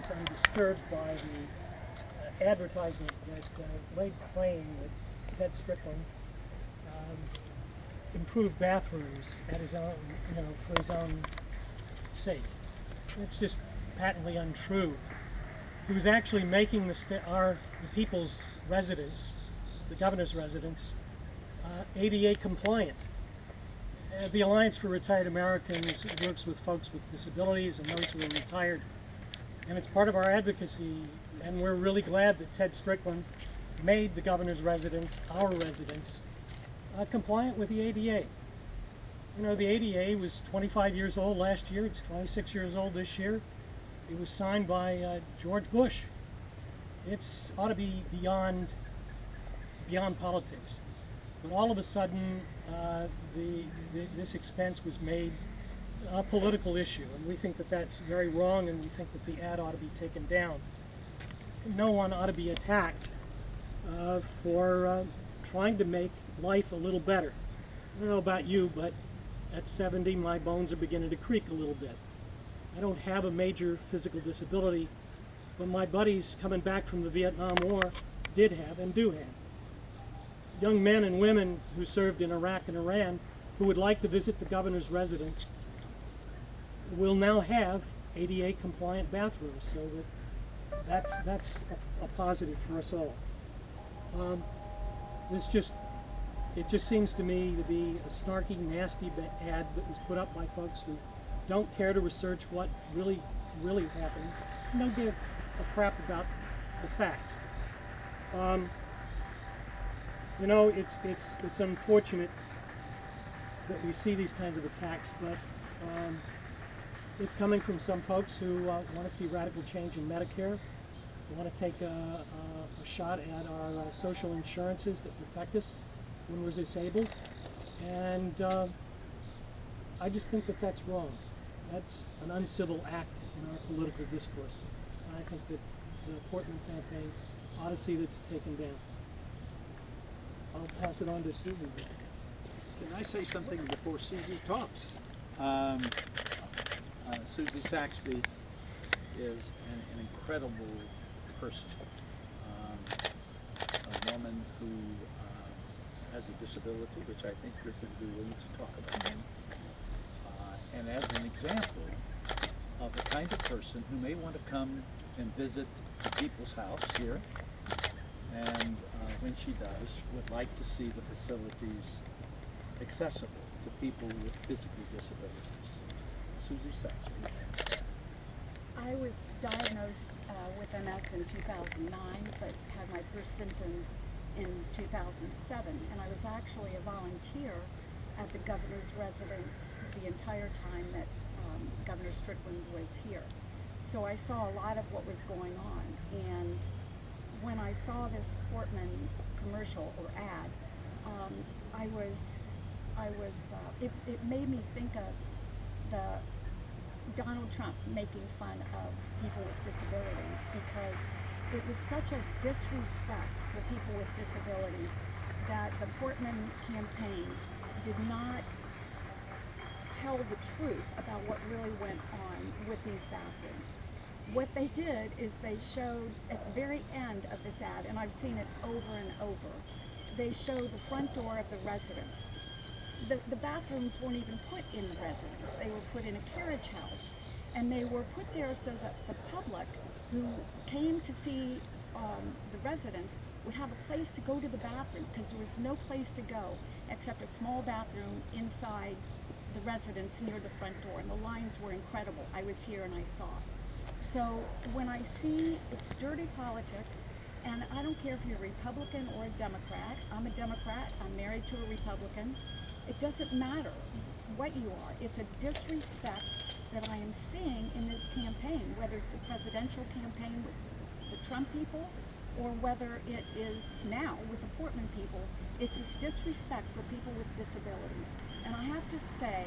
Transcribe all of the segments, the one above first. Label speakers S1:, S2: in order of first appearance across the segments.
S1: was undisturbed by the advertisement that laid claim that Ted Strickland improved bathrooms at his own, for his own sake. It's just patently untrue. He was actually making the people's residence, the governor's residence, ADA compliant. The Alliance for Retired Americans works with folks with disabilities and those who are retired, and it's part of our advocacy, and we're really glad that Ted Strickland made the governor's residence, our residence, compliant with the ADA. You know, the ADA was 25 years old last year, it's 26 years old this year. It was signed by George Bush. It ought to be beyond politics. But all of a sudden, this expense was made a political issue, and we think that that's very wrong, and we think that the ad ought to be taken down. No one ought to be attacked for trying to make life a little better. I don't know about you, but at 70, my bones are beginning to creak a little bit. I don't have a major physical disability, but my buddies coming back from the Vietnam War did have and do have. Young men and women who served in Iraq and Iran who would like to visit the governor's residence will now have ADA compliant bathrooms, so that's a positive for us all. It just seems to me to be a snarky, nasty ad that was put up by folks who don't care to research what really is happening. And don't give a crap about the facts. You know, it's unfortunate that we see these kinds of attacks, but it's coming from some folks who want to see radical change in Medicare. They want to take a shot at our social insurances that protect us when we're disabled, and I just think that that's wrong. That's an uncivil act in our political discourse. And I think that the Portman campaign ought to see that's taken down. I'll pass it on to Suzy.
S2: Can I say something before Suzy talks? Suzy Saxbe is an incredible person, a woman who has a disability, which I think you're going to be willing to talk about, and as an example of the kind of person who may want to come and visit the people's house here, and when she does, would like to see the facilities accessible to people with physical disabilities. Suzy Saxbe.
S3: I was diagnosed with MS in 2009, but had my first symptoms in 2007, and I was actually a volunteer at the governor's residence the entire time that Governor Strickland was here. So I saw a lot of what was going on, and when I saw this Portman commercial or ad, it made me think of Donald Trump making fun of people with disabilities, because it was such a disrespect for people with disabilities that the Portman campaign did not tell the truth about what really went on with these bathrooms. What they did is they showed at the very end of this ad, and I've seen it over and over, they showed the front door of the residence. The bathrooms weren't even put in the residence. They were put in a carriage house, and they were put there so that the public who came to see the residence would have a place to go to the bathroom, because there was no place to go except a small bathroom inside the residence near the front door, and the lines were incredible. I was here and I saw it. So when I see it's dirty politics, and I don't care if you're a Republican or a Democrat. I'm a Democrat, I'm married to a Republican. It doesn't matter what you are. It's a disrespect that I am seeing in this campaign, whether it's a presidential campaign with the Trump people, or whether it is now with the Portman people. It's this disrespect for people with disabilities. And I have to say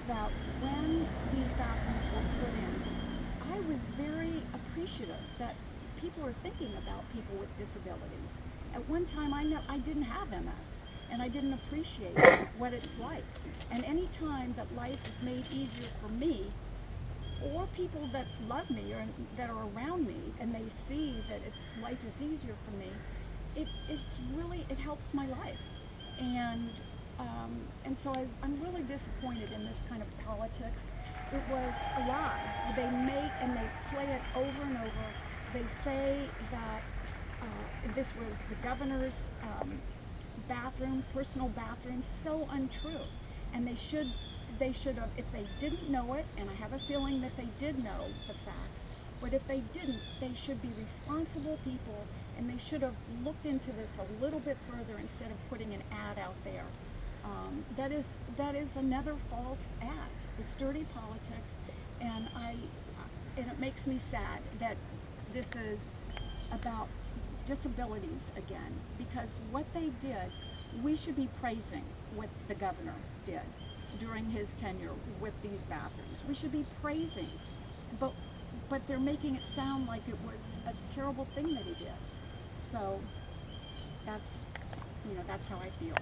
S3: that when these bathrooms were put in, I was very appreciative that people are thinking about people with disabilities. At one time, I didn't have MS, and I didn't appreciate what it's like. And any time that life is made easier for me, or people that love me or that are around me, and they see that life is easier for me, it helps my life. And so I'm really disappointed in this kind of politics. It was a lie. They play it over and over. They say that this was the governor's bathroom, personal bathroom. So untrue. And they should have, if they didn't know it, and I have a feeling that they did know the fact, but if they didn't, they should be responsible people, and they should have looked into this a little bit further instead of putting an ad out there. That is another false ad. It's dirty politics, and it makes me sad that this is about disabilities again, because what they did, we should be praising what the governor did during his tenure with these bathrooms. We should be praising, but they're making it sound like it was a terrible thing that he did. So that's how I feel.